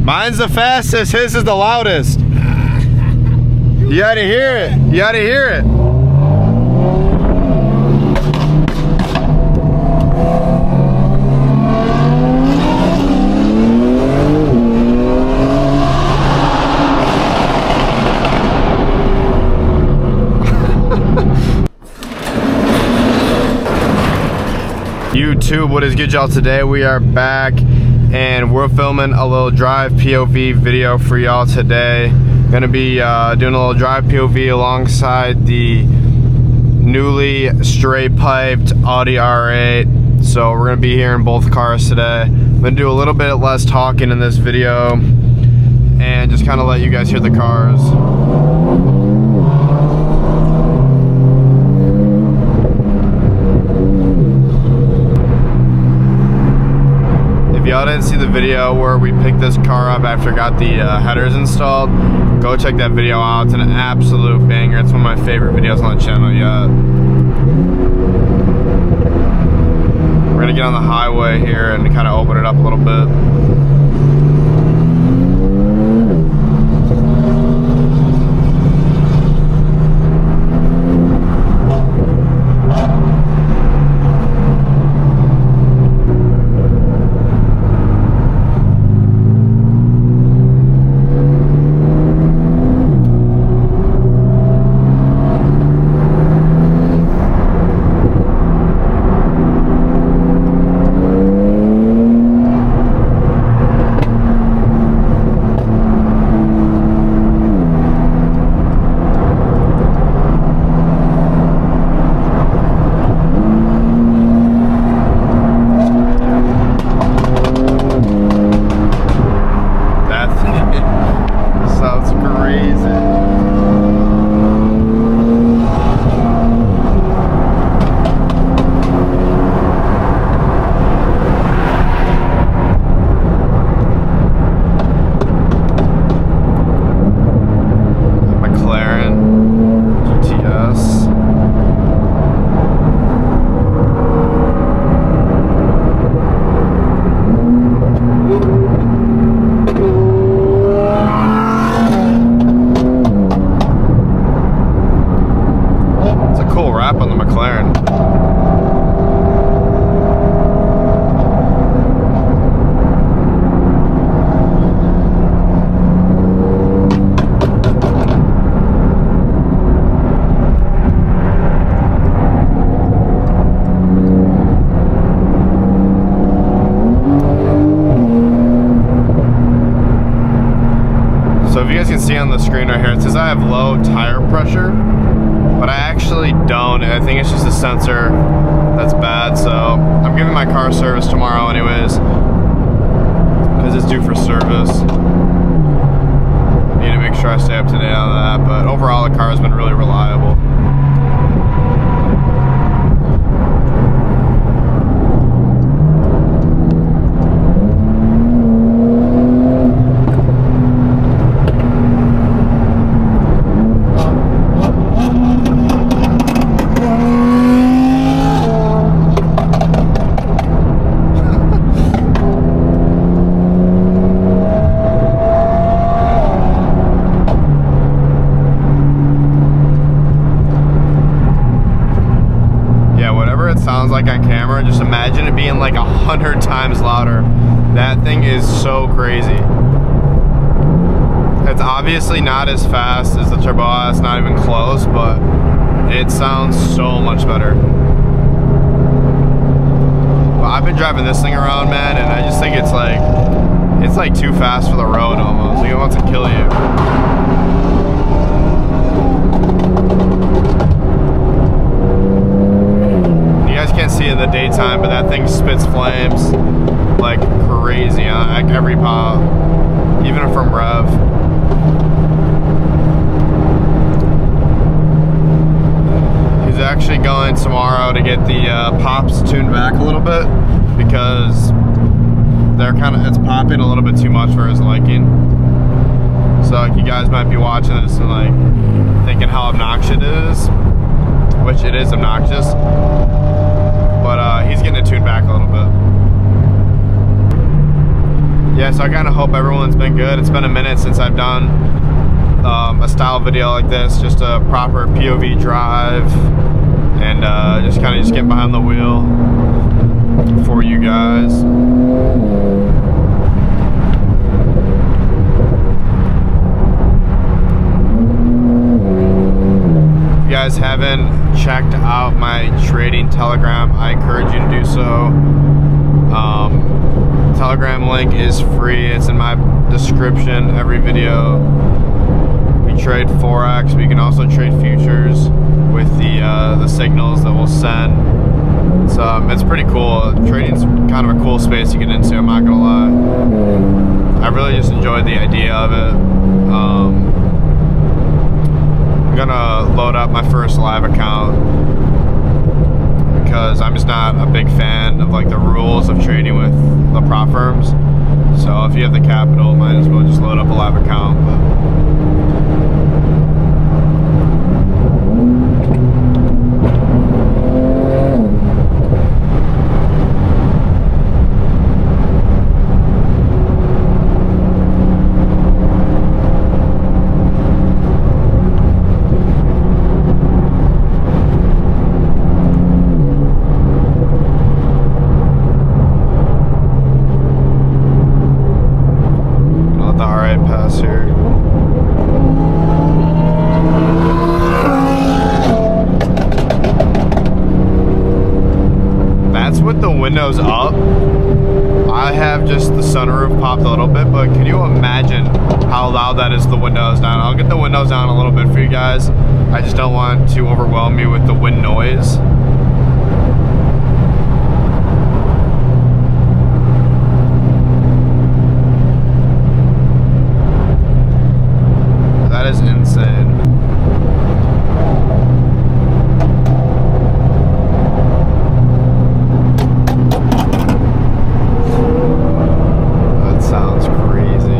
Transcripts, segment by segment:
Mine's the fastest, his is the loudest. You gotta hear it. You gotta hear it. YouTube, what is good, y'all? Today we are back and we're filming a little drive POV video for y'all today. Gonna be doing a little drive POV alongside the newly straight piped Audi R8. So we're gonna be here in both cars today. I'm gonna do a little bit less talking in this video and just kind of let you guys hear the cars. If y'all didn't see the video where we picked this car up after got the headers installed, go check that video out. It's an absolute banger. It's one of my favorite videos on the channel yet. We're gonna get on the highway here and kind of open it up a little bit. On the McLaren. So if you guys can see on the screen right here, it says I have low tire pressure, but I actually don't. I think it's just a sensor that's bad. So I'm giving my car service tomorrow anyways, because it's due for service. Need to make sure I stay up to date on that, but overall the car has been really reliable. Sounds like on camera, just imagine it being like 100 times louder. That thing is so crazy. It's obviously not as fast as the Turbo S, not even close, but it sounds so much better. But I've been driving this thing around, man, and I just think it's like too fast for the road almost. Like it wants to kill you. Can't see it in the daytime, but that thing spits flames like crazy on like every pop, even from rev. He's actually going tomorrow to get the pops tuned back a little bit because they're it's popping a little bit too much for his liking. So like, you guys might be watching this and like thinking how obnoxious it is, which it is obnoxious. But he's getting it tuned back a little bit. yeah, so I kind of hope everyone's been good. It's been a minute since I've done a style video like this, just a proper POV drive, and just kind of getting behind the wheel for you guys. If you guys haven't checked out my trading Telegram, I encourage you to do so. Telegram link is free. It's in my description every video. We trade Forex, but you can also trade futures with the signals that we'll send. It's pretty cool. Trading's kind of a cool space to get into, I'm not gonna lie. I really just enjoyed the idea of it. I'm gonna load up my first live account because I'm just not a big fan of like the rules of trading with the prop firms. So if you have the capital, might as well just load up a live account. The R8 pass here. That's with the windows up. I have just the sunroof popped a little bit, but can you imagine how loud that is, the windows down? I'll get the windows down a little bit for you guys. I just don't want to overwhelm you with the wind noise. That is insane. That sounds crazy.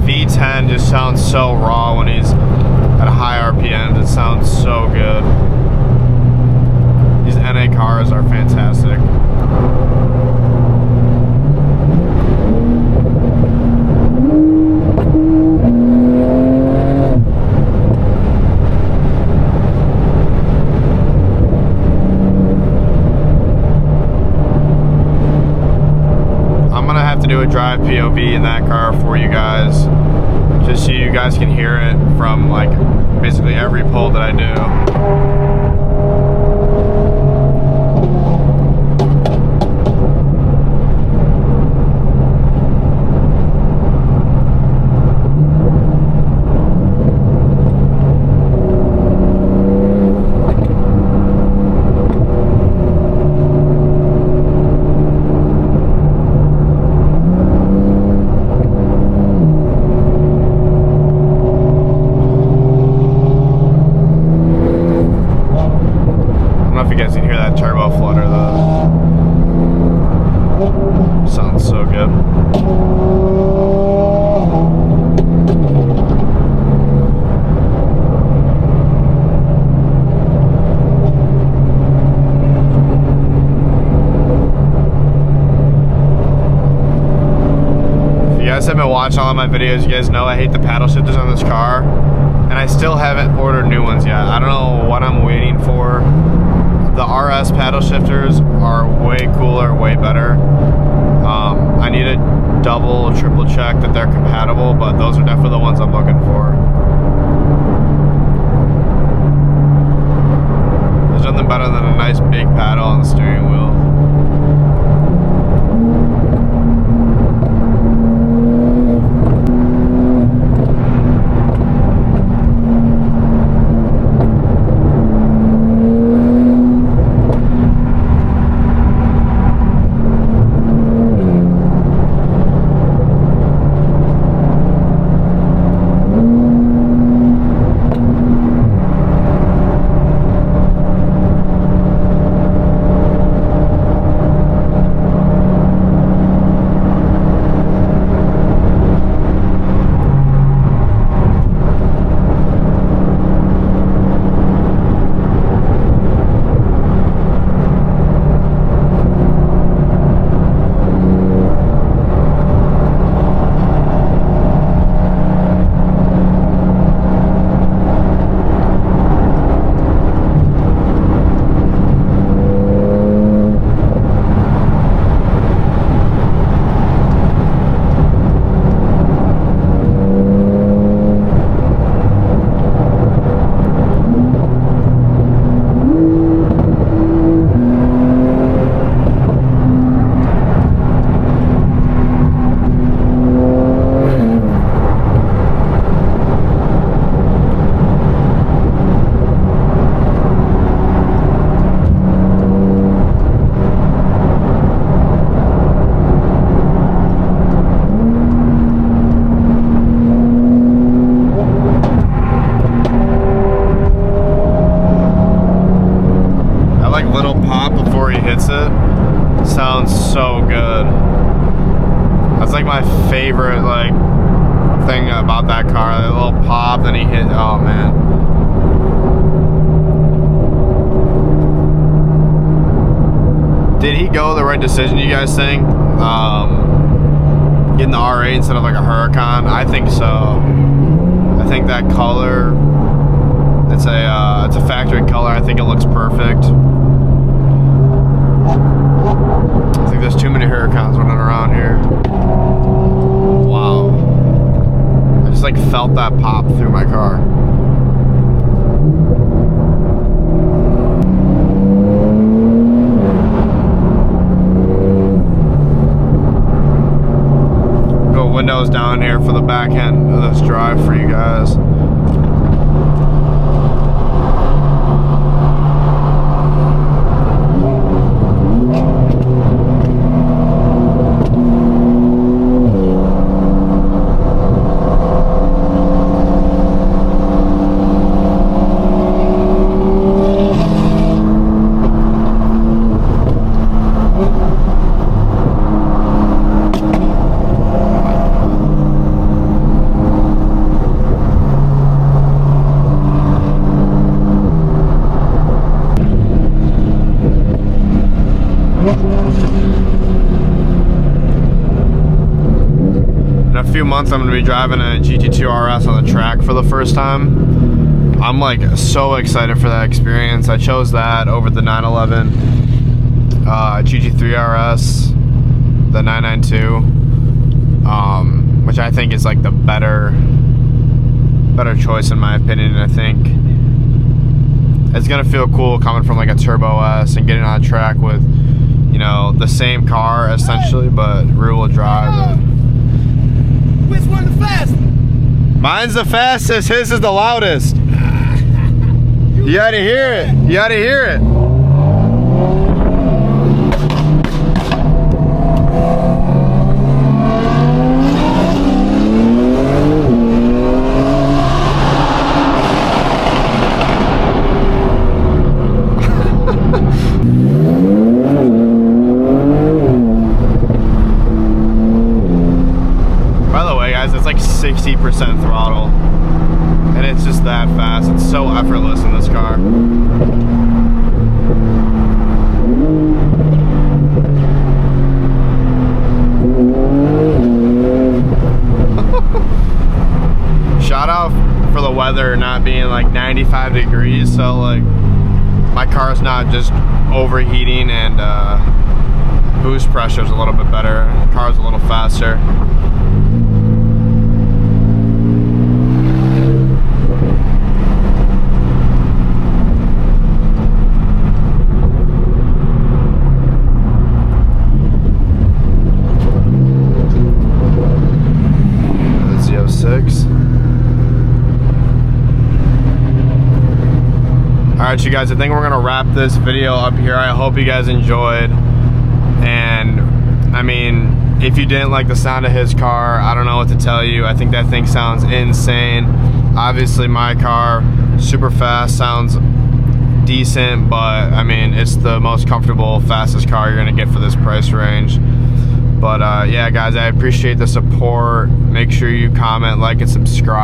V10 just sounds so raw when he's at a high RPM. It sounds so good. These NA cars are fantastic. To do a drive POV in that car for you guys, just so you guys can hear it from like basically every pull that I do. You guys can hear that turbo flutter though. Sounds so good. If you guys have been watching all of my videos, you guys know I hate the paddle shifters on this car, and I still haven't ordered new ones yet. I don't know what I'm waiting for. The RS paddle shifters are way cooler, way better. I need to double, triple check that they're compatible, but those are definitely the ones I'm looking for. There's nothing better than a nice big paddle on the steering wheel. little pop before he hits it sounds so good. That's like my favorite like thing about that car. That little pop, then he hit. Oh man. Did he go the right decision, you guys think? Getting the R8 instead of like a Huracan? I think so. I think that color, it's a factory color. I think it looks perfect. I think there's too many Huracans running around here. Wow. I just like felt that pop through my car. Windows down here for the back end of this drive for you guys. In a few months I'm going to be driving a GT2 RS on the track for the first time. I'm like so excited for that experience. I chose that over the 911 GT3 RS, the 992, which I think is like the better choice in my opinion. I think it's gonna feel cool coming from like a Turbo S and getting on a track with, you know, the same car essentially, but rear wheel drive. Which one the fastest? Mine's the fastest, his is the loudest. You gotta hear it. You gotta hear it. By the way, guys, it's like 60% throttle. And it's just that fast. It's so effortless in this car. Shout out for the weather not being like 95 degrees, so like my car's not just overheating, and boost pressure's a little bit better. The car's a little faster. Alright, you guys, I think we're gonna wrap this video up here. I hope you guys enjoyed. And I mean, if you didn't like the sound of his car, I don't know what to tell you. I think that thing sounds insane. Obviously my car, super fast, sounds decent, but I mean, it's the most comfortable, fastest car you're gonna get for this price range. But yeah, guys, I appreciate the support. Make sure you comment, like, and subscribe.